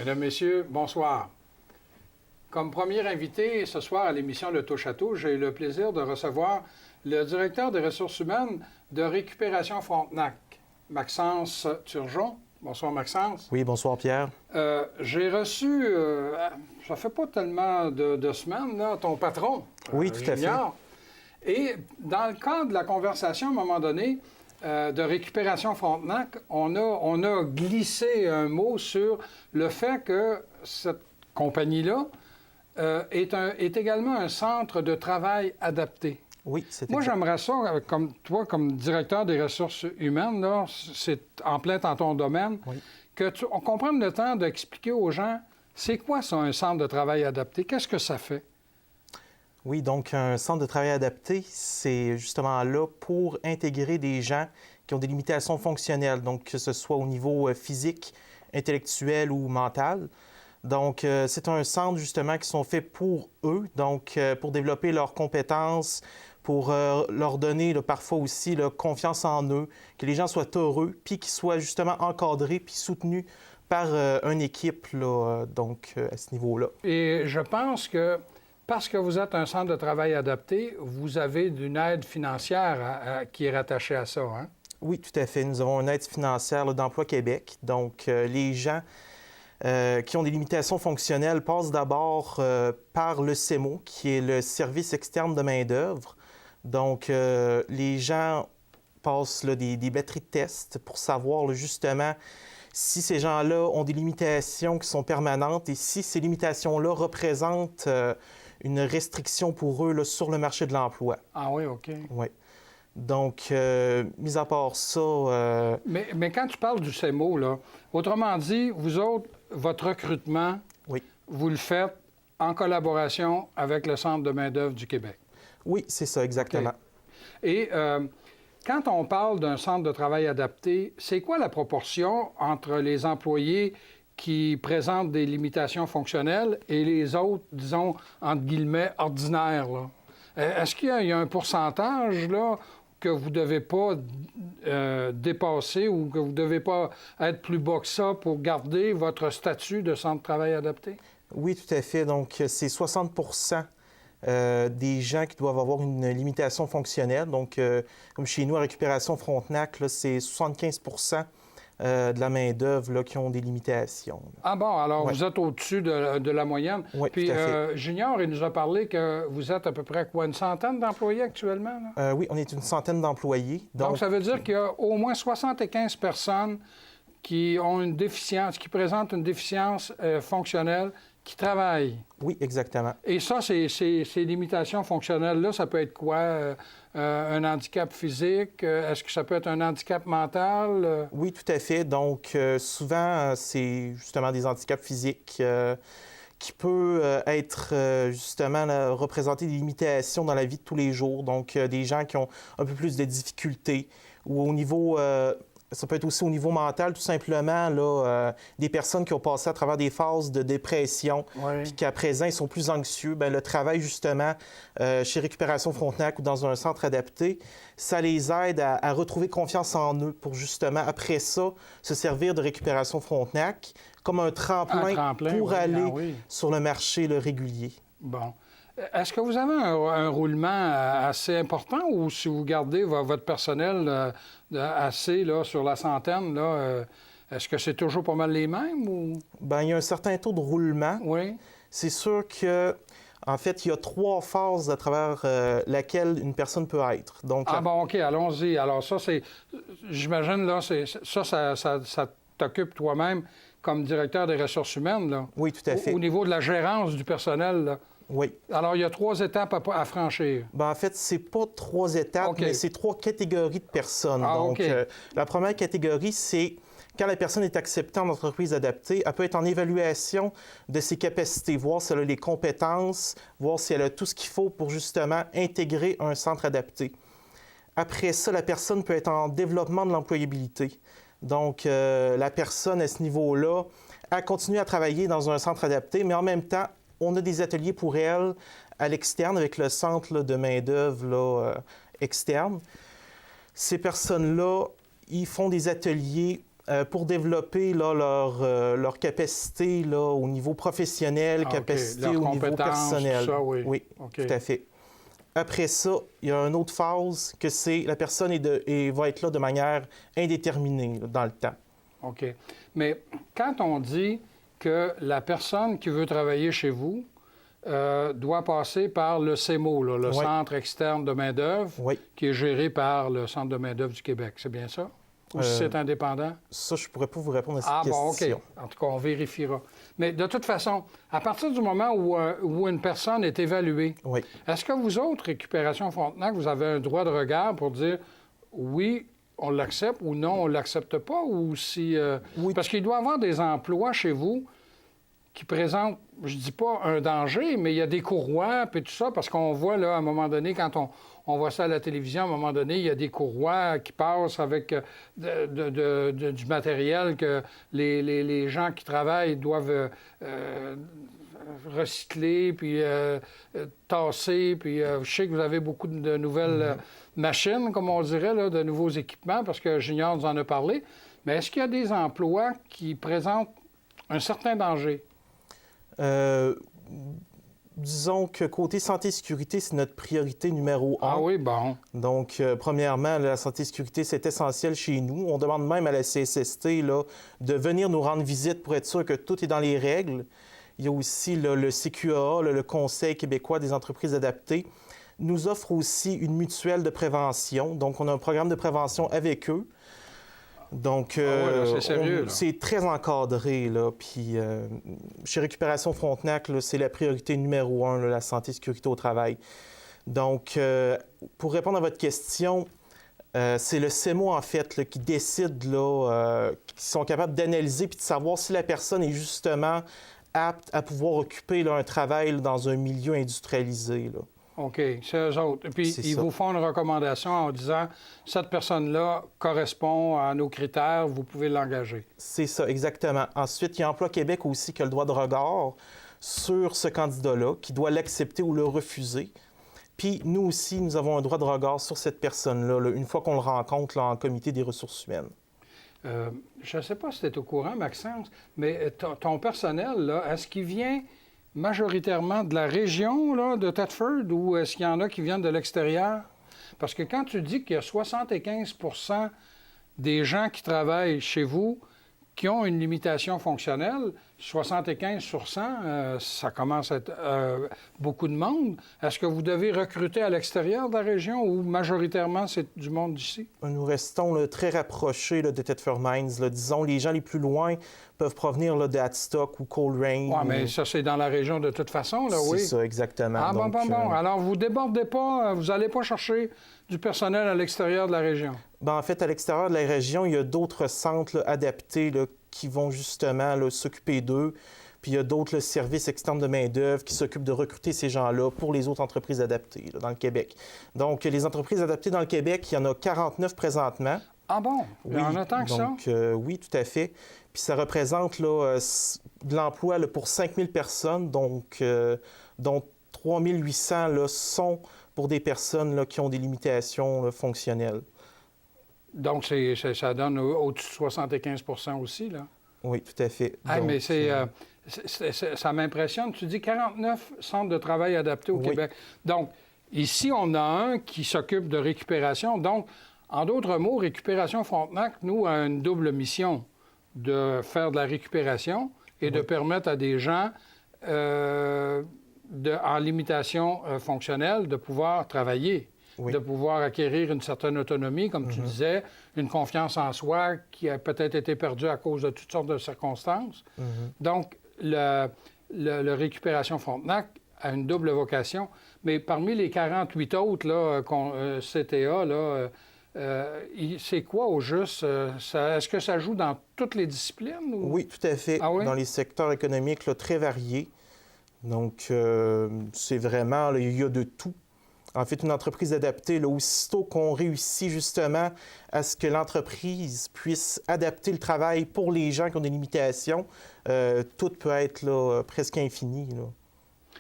Mesdames, Messieurs, bonsoir. Comme premier invité ce soir à l'émission Le Touche à Tout, j'ai le plaisir de recevoir le directeur des ressources humaines de Récupération Frontenac, Maxence Turgeon. Bonsoir, Maxence. Oui, bonsoir, Pierre. J'ai reçu, ça fait pas tellement de semaines, là, ton patron, oui, tout à fait. Et dans le cadre de la conversation, à un moment donné, de Récupération Frontenac, on a glissé un mot sur le fait que cette compagnie-là est également un centre de travail adapté. Oui, c'est Moi, j'aimerais ça, comme toi, comme directeur des ressources humaines, là, c'est en plein dans ton domaine, oui. On comprenne le temps d'expliquer aux gens, c'est quoi ça, un centre de travail adapté? Qu'est-ce que ça fait? Oui, donc un centre de travail adapté, c'est justement là pour intégrer des gens qui ont des limitations fonctionnelles, donc que ce soit au niveau physique, intellectuel ou mental. Donc, c'est un centre, justement, qui sont faits pour eux, donc pour développer leurs compétences, pour leur donner parfois aussi confiance en eux, que les gens soient heureux, puis qu'ils soient justement encadrés puis soutenus par une équipe, donc à ce niveau-là. Et je pense que parce que vous êtes un centre de travail adapté, vous avez une aide financière qui est rattachée à ça, hein? Oui, tout à fait. Nous avons une aide financière d'Emploi Québec. Donc, les gens qui ont des limitations fonctionnelles passent d'abord par le CEMO, qui est le service externe de main-d'œuvre. Donc, les gens passent des batteries de tests pour savoir justement si ces gens-là ont des limitations qui sont permanentes et si ces limitations-là représentent une restriction pour eux sur le marché de l'emploi. Ah oui, OK. Oui. Donc, mis à part ça... Mais quand tu parles du CEMO, là, autrement dit, vous autres, votre recrutement, oui. Vous le faites en collaboration avec le Centre de main-d'œuvre du Québec. Oui, c'est ça, exactement. Okay. Et quand on parle d'un centre de travail adapté, c'est quoi la proportion entre les employés qui présentent des limitations fonctionnelles et les autres, disons, entre guillemets, ordinaires, là? Est-ce qu'il y a un pourcentage, là, que vous ne devez pas dépasser ou que vous ne devez pas être plus bas que ça pour garder votre statut de centre de travail adapté? Oui, tout à fait. Donc, c'est 60 des gens qui doivent avoir une limitation fonctionnelle. Donc, comme chez nous, à Récupération Frontenac, c'est 75 de la main-d'œuvre qui ont des limitations. Ah bon, alors ouais. Vous êtes au-dessus de la moyenne. Oui, puis tout à fait. Junior, il nous a parlé que vous êtes à peu près quoi, une centaine d'employés actuellement? Là? Oui, on est une centaine d'employés. Donc, ça veut dire qu'il y a au moins 75 personnes qui ont une déficience, qui présentent une déficience fonctionnelle, qui travaillent. Oui, exactement. Et ça, ces limitations fonctionnelles-là, ça peut être quoi? Un handicap physique? Est-ce que ça peut être un handicap mental? Oui, tout à fait. Donc, souvent, c'est justement des handicaps physiques qui peuvent être justement représenter des limitations dans la vie de tous les jours. Donc, des gens qui ont un peu plus de difficultés ou au niveau... ça peut être aussi au niveau mental, tout simplement, des personnes qui ont passé à travers des phases de dépression, puis qu'à présent, ils sont plus anxieux. Bien, le travail, justement, chez Récupération Frontenac ou dans un centre adapté, ça les aide à retrouver confiance en eux pour, justement, après ça, se servir de Récupération Frontenac comme un tremplin pour aller sur le marché régulier. Bon. Est-ce que vous avez un roulement assez important ou si vous gardez votre personnel assez là, sur la centaine, là, est-ce que c'est toujours pas mal les mêmes? Ou... Bien, il y a un certain taux de roulement. Oui. C'est sûr que, en fait, il y a 3 phases à travers laquelle une personne peut être. Donc, bon, OK, allons-y. Alors ça, c'est... J'imagine, là, ça t'occupe toi-même comme directeur des ressources humaines, là. Oui, tout à fait. Au niveau de la gérance du personnel, là. Oui. Alors, il y a 3 étapes à franchir. Bien, en fait, c'est pas 3 étapes, mais c'est 3 catégories de personnes. Donc, la première catégorie, c'est quand la personne est acceptée en entreprise adaptée, elle peut être en évaluation de ses capacités, voir si elle a les compétences, voir si elle a tout ce qu'il faut pour justement intégrer un centre adapté. Après ça, la personne peut être en développement de l'employabilité. Donc, la personne à ce niveau-là, elle continue à travailler dans un centre adapté, mais en même temps, on a des ateliers pour elle à l'externe avec le centre de main-d'œuvre externe. Ces personnes-là, ils font des ateliers pour développer là, leur capacité là, au niveau professionnel, capacité Leurs au niveau compétences, personnel. tout ça, oui. Oui, OK. tout à fait. Après ça, il y a une autre phase que c'est la personne va être là de manière indéterminée là, dans le temps. OK. Mais quand on dit que la personne qui veut travailler chez vous doit passer par le CEMO, là, le Oui. Centre externe de main-d'œuvre, Oui. qui est géré par le Centre de main-d'œuvre du Québec, c'est bien ça? Ou si c'est indépendant? Ça, je ne pourrais pas vous répondre à cette Ah bon, question. OK. En tout cas, on vérifiera. Mais de toute façon, à partir du moment où une personne est évaluée, Oui. est-ce que vous autres, Récupération Frontenac, vous avez un droit de regard pour dire oui, on l'accepte ou non, on ne l'accepte pas? Ou si, Oui. Parce qu'il doit y avoir des emplois chez vous qui présentent, je dis pas un danger, mais il y a des courroies et tout ça, parce qu'on voit, là, à un moment donné, quand on voit ça à la télévision, à un moment donné, il y a des courroies qui passent avec du matériel que les gens qui travaillent doivent recycler, puis tasser, puis je sais que vous avez beaucoup de nouvelles machines, comme on dirait, là, de nouveaux équipements, parce que Junior nous en a parlé. Mais est-ce qu'il y a des emplois qui présentent un certain danger? Disons que côté santé et sécurité, c'est notre priorité numéro 1. Ah oui, bon. Donc, premièrement, la santé et sécurité, c'est essentiel chez nous. On demande même à la CSST là, de venir nous rendre visite pour être sûr que tout est dans les règles. Il y a aussi là, le CQAA, le Conseil québécois des entreprises adaptées, nous offre aussi une mutuelle de prévention. Donc, on a un programme de prévention avec eux. Donc, c'est sérieux, là. c'est très encadré. Là. Puis, chez Récupération Frontenac, là, c'est la priorité numéro 1, là, la santé et sécurité au travail. Donc, pour répondre à votre question, c'est le CEMO, en fait, là, qui décide, là, qui sont capables d'analyser puis de savoir si la personne est justement apte à pouvoir occuper là, un travail là, dans un milieu industrialisé. Là. OK, c'est eux autres. Et puis, ils vous font une recommandation en disant « Cette personne-là correspond à nos critères, vous pouvez l'engager. » C'est ça, exactement. Ensuite, il y a Emploi Québec aussi qui a le droit de regard sur ce candidat-là, qui doit l'accepter ou le refuser. Puis, nous aussi, nous avons un droit de regard sur cette personne-là, là, une fois qu'on le rencontre là, en comité des ressources humaines. Je ne sais pas si tu es au courant, Maxence, mais ton personnel, là, est-ce qu'il vient majoritairement de la région là, de Thetford ou est-ce qu'il y en a qui viennent de l'extérieur? Parce que quand tu dis qu'il y a 75 des gens qui travaillent chez vous qui ont une limitation fonctionnelle, 75 sur 100, ça commence à être beaucoup de monde. Est-ce que vous devez recruter à l'extérieur de la région ou majoritairement c'est du monde d'ici? Nous restons là, très rapprochés là, de Thetford Mines. Là. Disons, les gens les plus loin peuvent provenir là, de Hadstock ou Coleraine. Oui, mais ça, c'est dans la région de toute façon, là, oui. C'est ça, exactement. Ah, Donc, bon. Alors, vous débordez pas, vous n'allez pas chercher du personnel à l'extérieur de la région? Ben, en fait, à l'extérieur de la région, il y a d'autres centres là, adaptés là, qui vont justement là, s'occuper d'eux. Puis il y a d'autres services externes de main-d'œuvre qui s'occupent de recruter ces gens-là pour les autres entreprises adaptées là, dans le Québec. Donc, les entreprises adaptées dans le Québec, il y en a 49 présentement. Ah bon? Il y en a tant que ça? Donc, oui, tout à fait. Puis ça représente là, de l'emploi là, pour 5000 personnes, donc, dont 3800 là, sont pour des personnes là, qui ont des limitations là, fonctionnelles. Donc, ça donne au-dessus de 75 aussi, là? Oui, tout à fait. Ah, donc, mais ça m'impressionne. Tu dis 49 centres de travail adaptés au Québec. Donc, ici, on a un qui s'occupe de récupération. Donc, en d'autres mots, Récupération Frontenac, nous, a une double mission de faire de la récupération et de permettre à des gens en limitation fonctionnelle de pouvoir travailler. De pouvoir acquérir une certaine autonomie, comme tu disais, une confiance en soi qui a peut-être été perdue à cause de toutes sortes de circonstances. Donc, le Récupération Frontenac a une double vocation. Mais parmi les 48 autres là, CTA, là, c'est quoi au juste? Est-ce que ça joue dans toutes les disciplines? Ou... Oui, tout à fait. Ah oui? Dans les secteurs économiques là, très variés. Donc, c'est vraiment, là, il y a de tout. En fait, une entreprise adaptée, là, aussitôt qu'on réussit justement à ce que l'entreprise puisse adapter le travail pour les gens qui ont des limitations, tout peut être là, presque infini. Là.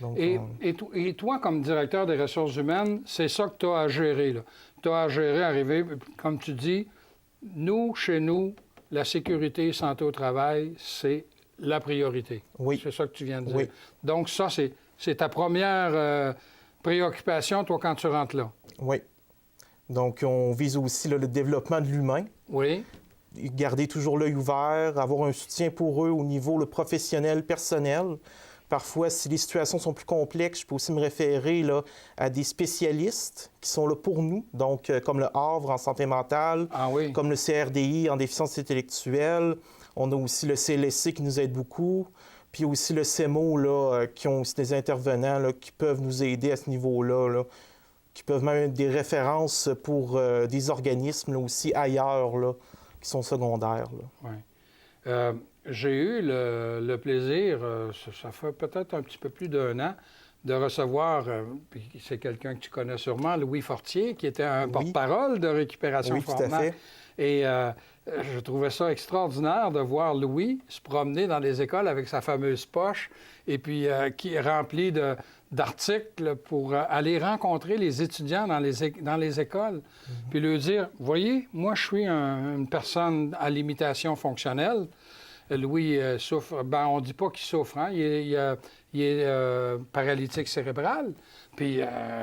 Donc, et toi, comme directeur des ressources humaines, c'est ça que tu as à gérer. Tu as à gérer, arriver, comme tu dis, nous, chez nous, la sécurité et santé au travail, c'est la priorité. Oui. C'est ça que tu viens de dire. Oui. Donc, ça, c'est ta première préoccupation, toi, quand tu rentres là. Oui. Donc, on vise aussi là, le développement de l'humain. Oui. Garder toujours l'œil ouvert, avoir un soutien pour eux au niveau le professionnel, personnel. Parfois, si les situations sont plus complexes, je peux aussi me référer là, à des spécialistes qui sont là pour nous, donc comme le Havre en santé mentale, comme le CRDI en déficience intellectuelle. On a aussi le CLSC qui nous aide beaucoup, puis aussi le CEMO, là, qui ont aussi des intervenants là, qui peuvent nous aider à ce niveau-là, là, qui peuvent même être des références pour des organismes là, aussi ailleurs, là, qui sont secondaires. Oui. J'ai eu le plaisir, ça fait peut-être un petit peu plus d'un an, de recevoir, puis c'est quelqu'un que tu connais sûrement, Louis Fortier, qui était un porte-parole de Récupération Frontenac. Tout à fait. Et je trouvais ça extraordinaire de voir Louis se promener dans les écoles avec sa fameuse poche et puis qui est remplie d'articles pour aller rencontrer les étudiants dans les écoles, puis leur dire, voyez, moi je suis une personne à limitation fonctionnelle. Louis souffre, ben on ne dit pas qu'il souffre, hein? Il est paralytique cérébral. Puis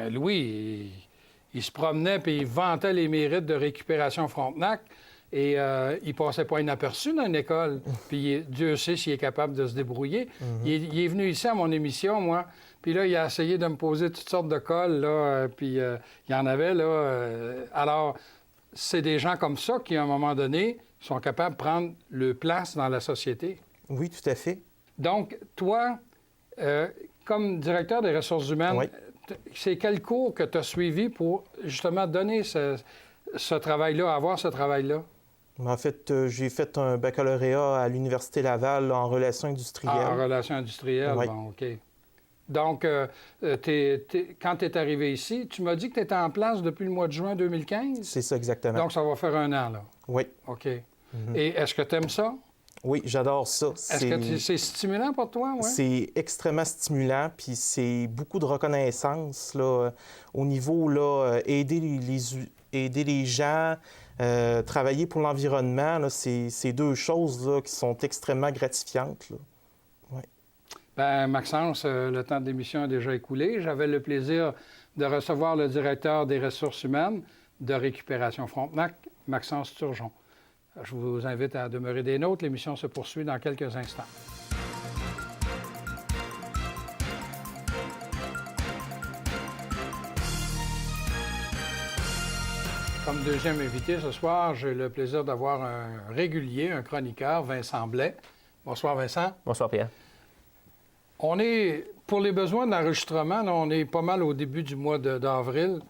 Louis, il se promenait puis il vantait les mérites de Récupération Frontenac et il passait pas inaperçu dans une école. Puis Dieu sait s'il est capable de se débrouiller. Il est venu ici à mon émission, moi, puis là, il a essayé de me poser toutes sortes de cols, là, puis il y en avait, là. Alors, c'est des gens comme ça qui, à un moment donné, sont capables de prendre leur place dans la société. Oui, tout à fait. Donc, toi, comme directeur des ressources humaines, c'est quel cours que tu as suivi pour justement donner ce travail-là, avoir ce travail-là? En fait, j'ai fait un baccalauréat à l'Université Laval là, en relations industrielles. Ah, en relations industrielles, bon, OK. Donc, quand tu es arrivé ici, tu m'as dit que tu étais en place depuis le mois de juin 2015? C'est ça, exactement. Donc, ça va faire un an, là? Oui. OK. Et est-ce que tu aimes ça? Oui, j'adore ça. Est-ce que c'est stimulant pour toi? Ouais? C'est extrêmement stimulant, puis c'est beaucoup de reconnaissance là, au niveau là, aider les gens, travailler pour l'environnement, là, c'est deux choses là, qui sont extrêmement gratifiantes. Là. Ouais. Bien, Maxence, le temps de l'émission est déjà écoulé. J'avais le plaisir de recevoir le directeur des ressources humaines de Récupération Frontenac, Maxence Turgeon. Je vous invite à demeurer des nôtres. L'émission se poursuit dans quelques instants. Comme deuxième invité ce soir, j'ai le plaisir d'avoir un régulier, un chroniqueur, Vincent Blais. Bonsoir, Vincent. Bonsoir, Pierre. On est, pour les besoins d'enregistrement, on est pas mal au début du mois d'avril.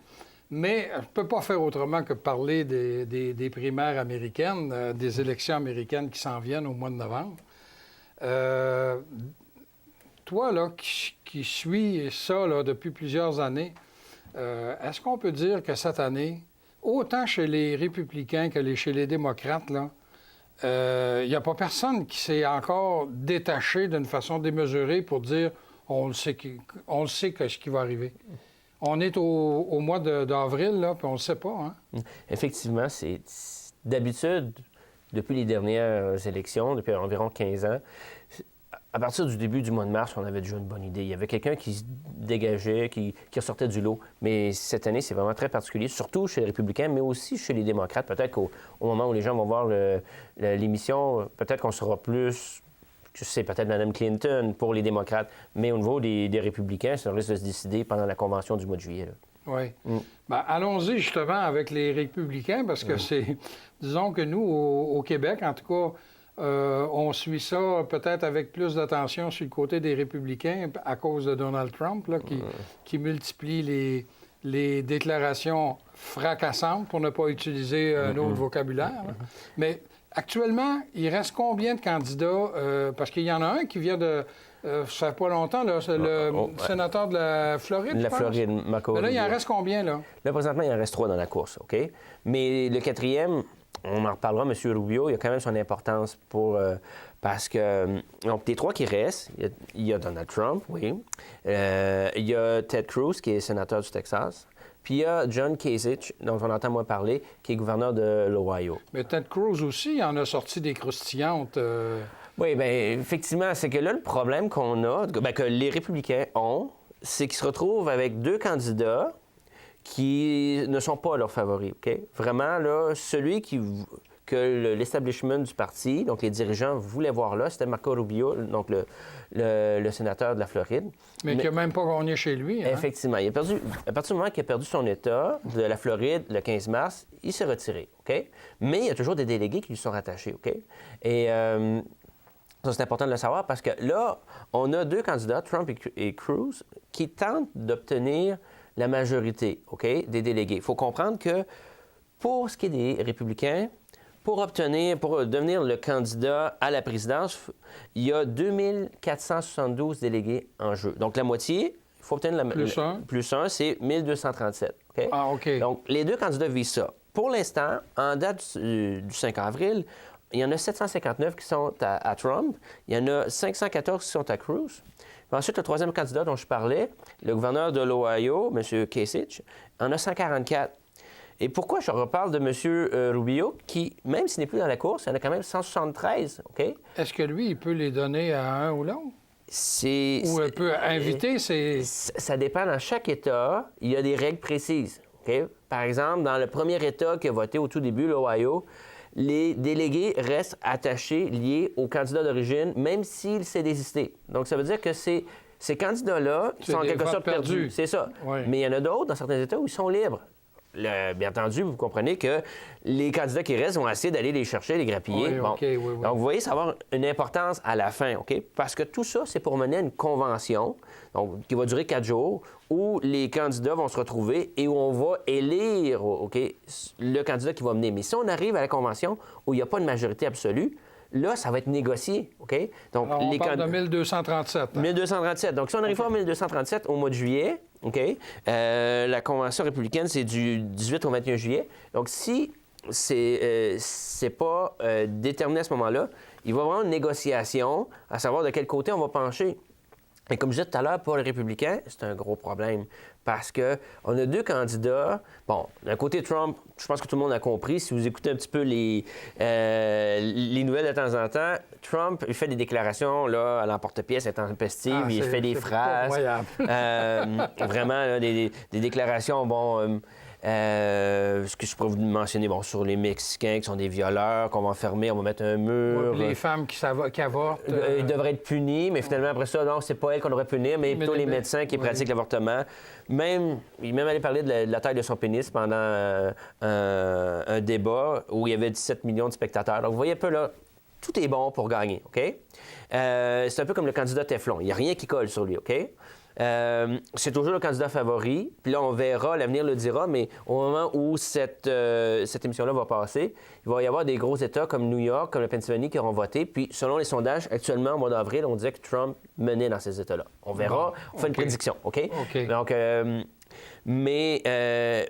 Mais je ne peux pas faire autrement que parler des primaires américaines, des élections américaines qui s'en viennent au mois de novembre. Toi, là, qui suis ça là, depuis plusieurs années, est-ce qu'on peut dire que cette année, autant chez les républicains que chez les démocrates, là, il n'y a pas personne qui s'est encore détaché d'une façon démesurée pour dire on le sait que ce qui va arriver? On est au mois d'avril, là, puis on ne le sait pas, hein? Effectivement, c'est d'habitude, depuis les dernières élections, depuis environ 15 ans, à partir du début du mois de mars, on avait déjà une bonne idée. Il y avait quelqu'un qui se dégageait, qui ressortait du lot. Mais cette année, c'est vraiment très particulier, surtout chez les républicains, mais aussi chez les démocrates. Peut-être qu'au moment où les gens vont voir l'émission, peut-être qu'on sera plus... Je sais, peut-être Mme Clinton pour les démocrates, mais au niveau des républicains, ça risque de se décider pendant la convention du mois de juillet. Là. Oui. Bien, allons-y justement avec les républicains, parce que c'est... Disons que nous, au Québec, en tout cas, on suit ça peut-être avec plus d'attention sur le côté des républicains à cause de Donald Trump, là, qui multiplie les déclarations fracassantes, pour ne pas utiliser un autre vocabulaire. Là. Mais... Actuellement, il reste combien de candidats? Parce qu'il y en a un qui vient de... ça fait pas longtemps, là, c'est le sénateur de la Floride, La Floride, McCall. Mais là, il en reste combien, là? Là, présentement, il en reste 3 dans la course, OK? Mais le quatrième, on en reparlera, M. Rubio, il a quand même son importance parce que... Donc, les 3 qui restent, il y a Donald Trump, oui. Il y a Ted Cruz, qui est sénateur du Texas. Puis il y a John Kasich, dont on entend moins parler, qui est gouverneur de l'Ohio. Mais Ted Cruz aussi, il en a sorti des croustillantes. Oui, bien, effectivement, c'est que là, le problème qu'on a, bien, que les républicains ont, c'est qu'ils se retrouvent avec deux candidats qui ne sont pas leurs favoris, OK? Vraiment, là, celui que l'establishment du parti, donc les dirigeants, voulaient voir là, c'était Marco Rubio, donc le sénateur de la Floride. Mais qui n'a même pas gagné chez lui. Hein? Effectivement. Il a perdu, à partir du moment qu'il a perdu son État de la Floride le 15 mars, il s'est retiré, OK? Mais il y a toujours des délégués qui lui sont rattachés, OK? Et ça, c'est important de le savoir parce que là, on a deux candidats, Trump et Cruz, qui tentent d'obtenir la majorité, OK, des délégués. Il faut comprendre que pour ce qui est des républicains, pour devenir le candidat à la présidence, il y a 2472 délégués en jeu. Donc, la moitié, il faut obtenir plus un, c'est 1237. OK? Ah, OK. Donc, les deux candidats visent ça. Pour l'instant, en date du 5 avril, il y en a 759 qui sont à Trump. Il y en a 514 qui sont à Cruz. Puis ensuite, le troisième candidat dont je parlais, le gouverneur de l'Ohio, M. Kasich, en a 144. Et pourquoi je reparle de M. Rubio, qui, même s'il n'est plus dans la course, il en a quand même 173, OK? Est-ce que lui, il peut les donner à un ou l'autre? Ou il peut inviter ses... Ça dépend. Dans chaque État, il y a des règles précises, OK? Par exemple, dans le premier État qui a voté au tout début, l'Ohio, les délégués restent attachés, liés au candidat d'origine, même s'il s'est désisté. Donc, ça veut dire que ces candidats-là sont en quelque sorte perdus. C'est ça. Oui. Mais il y en a d'autres dans certains États où ils sont libres. Bien entendu, vous comprenez que les candidats qui restent vont essayer d'aller les chercher, les grappiller. Oui, Bon. OK, oui. Donc, vous voyez, ça va avoir une importance à la fin, OK? Parce que tout ça, c'est pour mener à une convention, donc, qui va durer 4 jours, où les candidats vont se retrouver et où on va élire, OK, le candidat qui va mener. Mais si on arrive à la convention où il n'y a pas de majorité absolue, là, ça va être négocié, OK? Donc, Alors, on parle de 1237. Hein? 1237. Donc, si on arrive à 1237 au mois de juillet, OK, la Convention républicaine, c'est du 18 au 21 juillet. Donc, si c'est pas déterminé à ce moment-là, il va y avoir une négociation à savoir de quel côté on va pencher. Et comme je disais tout à l'heure, pour les républicains, c'est un gros problème parce qu'on a deux candidats. Bon, d'un côté Trump, je pense que tout le monde a compris. Si vous écoutez un petit peu les nouvelles de temps en temps, Trump, il fait des déclarations là, à l'emporte-pièce, intempestives, il fait des phrases. Vraiment, là, des déclarations, bon... ce que je pourrais vous mentionner, bon, sur les Mexicains qui sont des violeurs, qu'on va enfermer, on va mettre un mur. Les femmes qui avortent. Ils devraient être punis, mais finalement, après ça, non, c'est pas elles qu'on devrait punir, mais plutôt les médecins qui pratiquent l'avortement. Il est même allé parler de la taille de son pénis pendant un débat où il y avait 17 millions de spectateurs. Donc, vous voyez un peu là, tout est bon pour gagner, OK? C'est un peu comme le candidat Teflon. Il n'y a rien qui colle sur lui, OK? C'est toujours le candidat favori. Puis là, on verra, l'avenir le dira, mais au moment où cette émission-là va passer, il va y avoir des gros États comme New York, comme la Pennsylvanie qui auront voté. Puis, selon les sondages, actuellement, au mois d'avril, on disait que Trump menait dans ces États-là. On verra, on fait une prédiction, OK? Donc,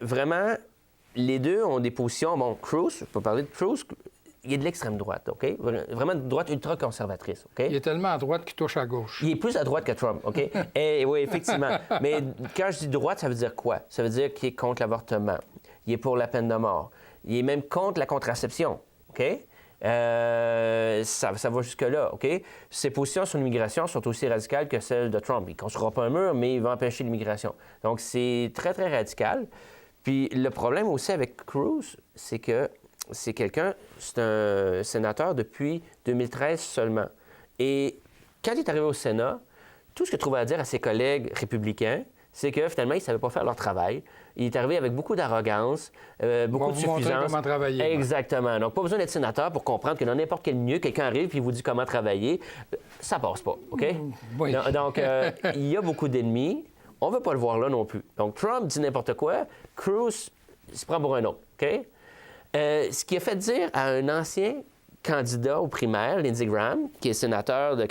vraiment, les deux ont des positions. Bon, Cruz, je peux parler de Cruz. Il est de l'extrême droite, OK? Vraiment de droite ultra-conservatrice, OK? Il est tellement à droite qu'il touche à gauche. Il est plus à droite que Trump, OK? Oui, effectivement. Mais quand je dis droite, ça veut dire quoi? Ça veut dire qu'il est contre l'avortement. Il est pour la peine de mort. Il est même contre la contraception, OK? Ça va jusque-là, OK? Ses positions sur l'immigration sont aussi radicales que celles de Trump. Il ne construira pas un mur, mais il va empêcher l'immigration. Donc, c'est très, très radical. Puis le problème aussi avec Cruz, c'est que c'est un sénateur depuis 2013 seulement. Et quand il est arrivé au Sénat, tout ce qu'il trouvait à dire à ses collègues républicains, c'est que finalement, ils ne savaient pas faire leur travail. Il est arrivé avec beaucoup d'arrogance, beaucoup de suffisance. Comment travailler. Exactement. Donc, pas besoin d'être sénateur pour comprendre que dans n'importe quel milieu, quelqu'un arrive et il vous dit comment travailler. Ça passe pas, OK? Oui. Donc, il y a beaucoup d'ennemis. On ne veut pas le voir là non plus. Donc, Trump dit n'importe quoi. Cruz se prend pour un autre, OK? Ce qui a fait dire à un ancien candidat aux primaires, Lindsey Graham, qui est sénateur de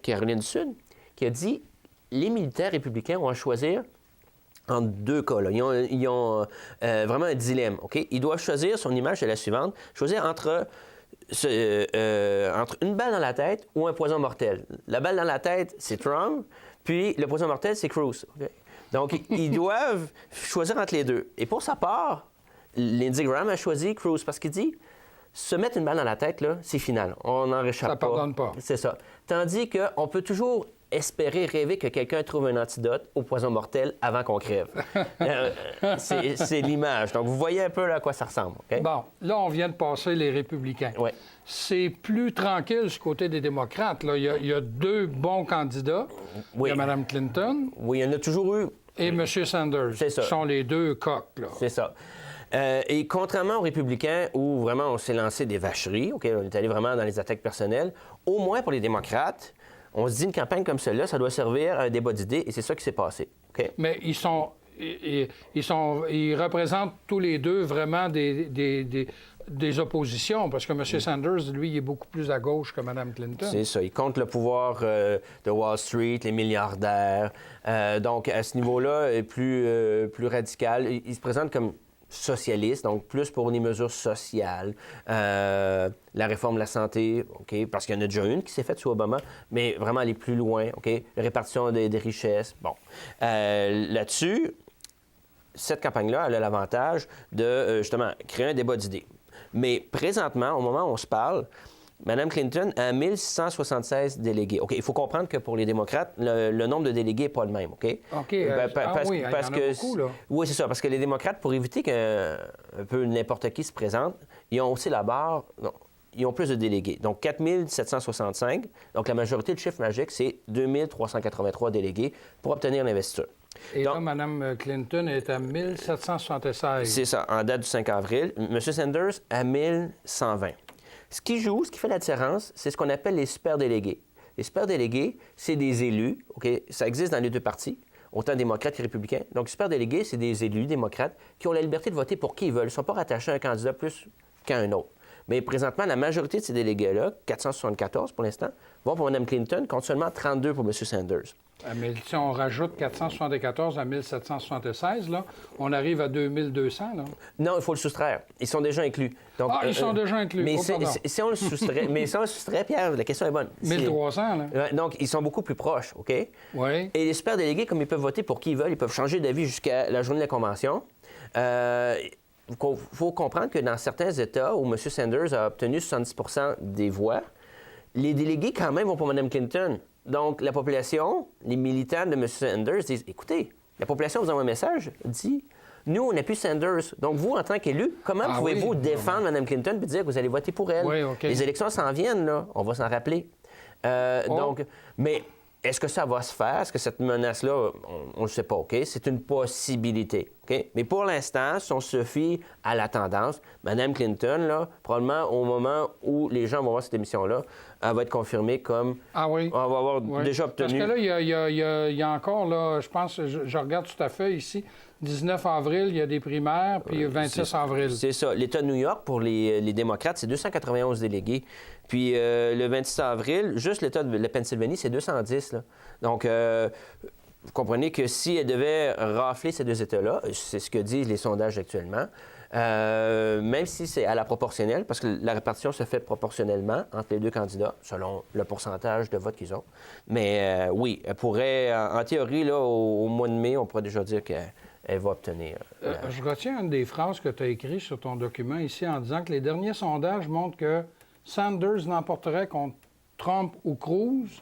Caroline du Sud, qui a dit « Les militaires républicains ont à choisir en deux cas. Là. Ils ont vraiment un dilemme. OK? Ils doivent choisir, son image est la suivante, choisir entre une balle dans la tête ou un poison mortel. La balle dans la tête, c'est Trump, puis le poison mortel, c'est Cruz. Okay? Donc, ils doivent choisir entre les deux. Et pour sa part, Lindsey Graham a choisi Cruz parce qu'il dit se mettre une balle dans la tête, là, c'est final. On n'en réchappe pas. Ça pardonne pas. C'est ça. Tandis qu'on peut toujours espérer, rêver que quelqu'un trouve un antidote au poison mortel avant qu'on crève. C'est l'image. Donc, vous voyez un peu là, à quoi ça ressemble. Okay? Bon, là, on vient de passer les républicains. Ouais. C'est plus tranquille du côté des démocrates. Là. Il y a deux bons candidats. Oui. Il y a Mme Clinton Oui, il y en a toujours eu. et M. Sanders. C'est ça. Ce sont les deux coqs. Là. C'est ça. Et contrairement aux républicains, où vraiment on s'est lancé des vacheries, OK, on est allé vraiment dans les attaques personnelles, au moins pour les démocrates, on se dit une campagne comme celle-là, ça doit servir à un débat d'idées, et c'est ça qui s'est passé. OK? Mais ils représentent tous les deux vraiment des oppositions, parce que M. Sanders, lui, il est beaucoup plus à gauche que Mme Clinton. C'est ça. Ils comptent le pouvoir de Wall Street, les milliardaires. Donc, à ce niveau-là, plus radical. Il se présente comme socialiste, donc plus pour les mesures sociales, la réforme de la santé, OK, parce qu'il y en a déjà une qui s'est faite sous Obama, mais vraiment aller plus loin, OK, la répartition des richesses. Bon. Là-dessus, cette campagne-là, elle a l'avantage de, justement, créer un débat d'idées. Mais présentement, au moment où on se parle, Mme Clinton a 1676 délégués. OK, il faut comprendre que pour les démocrates, le nombre de délégués n'est pas le même, OK? OK. Il y en a beaucoup, là. Oui, c'est ça, parce que les démocrates, pour éviter qu'un peu n'importe qui se présente, ils ont aussi la barre... Non, ils ont plus de délégués. Donc, 4765. Donc, la majorité, le chiffre magique, c'est 2383 délégués pour obtenir l'investiture. Et donc, là, Mme Clinton est à 1776. C'est ça, en date du 5 avril. M. Sanders à 1120. Ce qui fait la différence, c'est ce qu'on appelle les superdélégués. Les superdélégués, c'est des élus, OK? Ça existe dans les deux partis, autant démocrates que républicains. Donc, superdélégués, c'est des élus démocrates qui ont la liberté de voter pour qui ils veulent. Ils ne sont pas rattachés à un candidat plus qu'à un autre. Mais présentement, la majorité de ces délégués-là, 474 pour l'instant, vont pour Mme Clinton, contre seulement 32 pour M. Sanders. Mais si on rajoute 474 à 1776, là, on arrive à 2200, là. Non, il faut le soustraire. Ils sont déjà inclus. Donc, ils sont déjà inclus. Mais si on le soustrait, Pierre, la question est bonne. 1300, là. Donc, ils sont beaucoup plus proches, OK? Oui. Et les superdélégués, comme ils peuvent voter pour qui ils veulent, ils peuvent changer d'avis jusqu'à la journée de la convention. Il faut comprendre que dans certains États où M. Sanders a obtenu 70 des voix, les délégués, quand même, vont pour Mme Clinton. Donc, la population, les militants de M. Sanders disent, écoutez, la population vous envoie un message, dit, nous, on appuie Sanders. Donc, vous, en tant qu'élu, comment pouvez-vous défendre Mme Clinton et dire que vous allez voter pour elle? Oui, OK. Les élections s'en viennent, là. On va s'en rappeler. Donc, mais est-ce que ça va se faire? Est-ce que cette menace-là, on ne le sait pas, OK? C'est une possibilité, OK? Mais pour l'instant, si on se fie à la tendance, Mme Clinton, là, probablement au moment où les gens vont voir cette émission-là, elle va être confirmée comme... Ah oui? On va avoir déjà obtenu... Parce que là, il y a encore, là, je pense, je regarde tout à fait ici, 19 avril, il y a des primaires, puis 26 avril. C'est ça. L'État de New York, pour les démocrates, c'est 291 délégués. Puis le 26 avril, juste l'État de la Pennsylvanie, c'est 210. Là. Donc, vous comprenez que si elle devait rafler ces deux États-là, c'est ce que disent les sondages actuellement, même si c'est à la proportionnelle, parce que la répartition se fait proportionnellement entre les deux candidats, selon le pourcentage de votes qu'ils ont. Mais oui, elle pourrait, en théorie, là, au mois de mai, on pourrait déjà dire qu'elle va obtenir. Je retiens une des phrases que tu as écrites sur ton document ici en disant que les derniers sondages montrent que Sanders l'emporterait contre Trump ou Cruz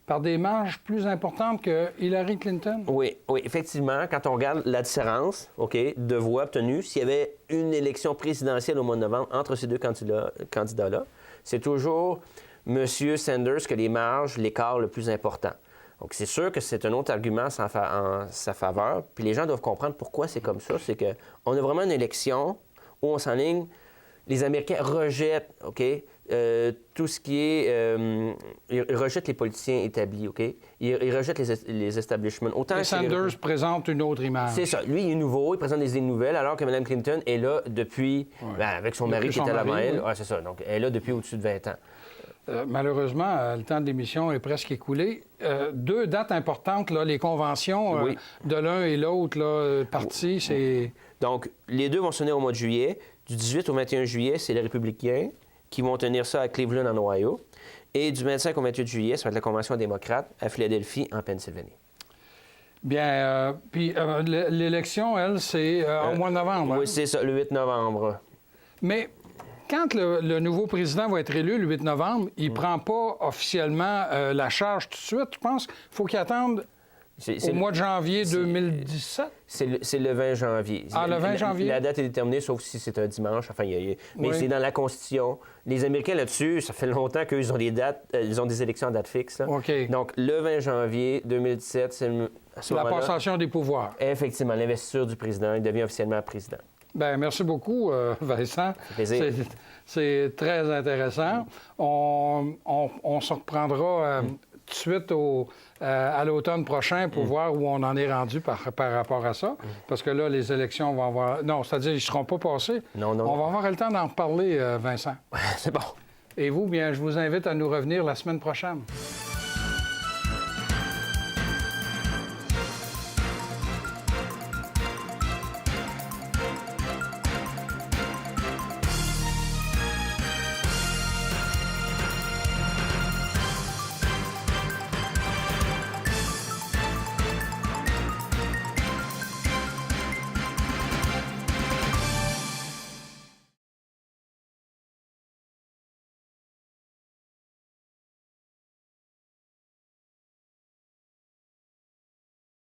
par des marges plus importantes que Hillary Clinton. Oui, effectivement, quand on regarde la différence, OK, de voix obtenues, s'il y avait une élection présidentielle au mois de novembre entre ces deux candidats-là, c'est toujours M. Sanders que les marges, l'écart le plus important. Donc, c'est sûr que c'est un autre argument en sa faveur. Puis les gens doivent comprendre pourquoi c'est comme ça. C'est qu'on a vraiment une élection où on s'enligne. Les Américains rejettent, OK, tout ce qui est... ils rejettent les politiciens établis, OK? Ils rejettent les establishments. Autant et Sanders présente une autre image. C'est ça. Lui, il est nouveau, il présente des idées nouvelles, alors que Mme Clinton est là depuis... avec son mari qui était là-bas, elle. Oui. C'est ça. Donc, elle est là depuis au-dessus de 20 ans. Malheureusement, le temps de l'émission est presque écoulé. Deux dates importantes, là, les conventions de l'un et l'autre partis, c'est... Donc, les deux vont se tenir au mois de juillet. Du 18 au 21 juillet, c'est les républicains qui vont tenir ça à Cleveland, en Ohio. Et du 25 au 28 juillet, ça va être la convention démocrate à Philadelphie, en Pennsylvanie. Bien, puis l'élection, elle, c'est au mois de novembre. hein? Oui, c'est ça, le 8 novembre. Mais quand le nouveau président va être élu le 8 novembre, il ne prend pas officiellement la charge tout de suite, je pense. Il faut qu'il attende au mois de janvier 2017. C'est le 20 janvier. Ah, le 20 janvier? La date est déterminée, sauf si c'est un dimanche. Enfin, mais Oui. c'est dans la Constitution. Les Américains, là-dessus, ça fait longtemps qu'eux, ils ont des dates, ils ont des élections à date fixe. là. OK. Donc, le 20 janvier 2017, c'est à ce La moment-là, passation des pouvoirs. effectivement, l'investiture du président. Il devient officiellement président. Bien, merci beaucoup, Vincent. Plaisir. C'est très intéressant. On se reprendra tout de suite à l'automne prochain pour voir où on en est rendu par rapport à ça. Parce que là, les élections vont avoir... Non, c'est-à-dire, ils ne seront pas passés. Non. On va avoir le temps d'en reparler, Vincent. C'est bon. Et vous, bien, je vous invite à nous revenir la semaine prochaine.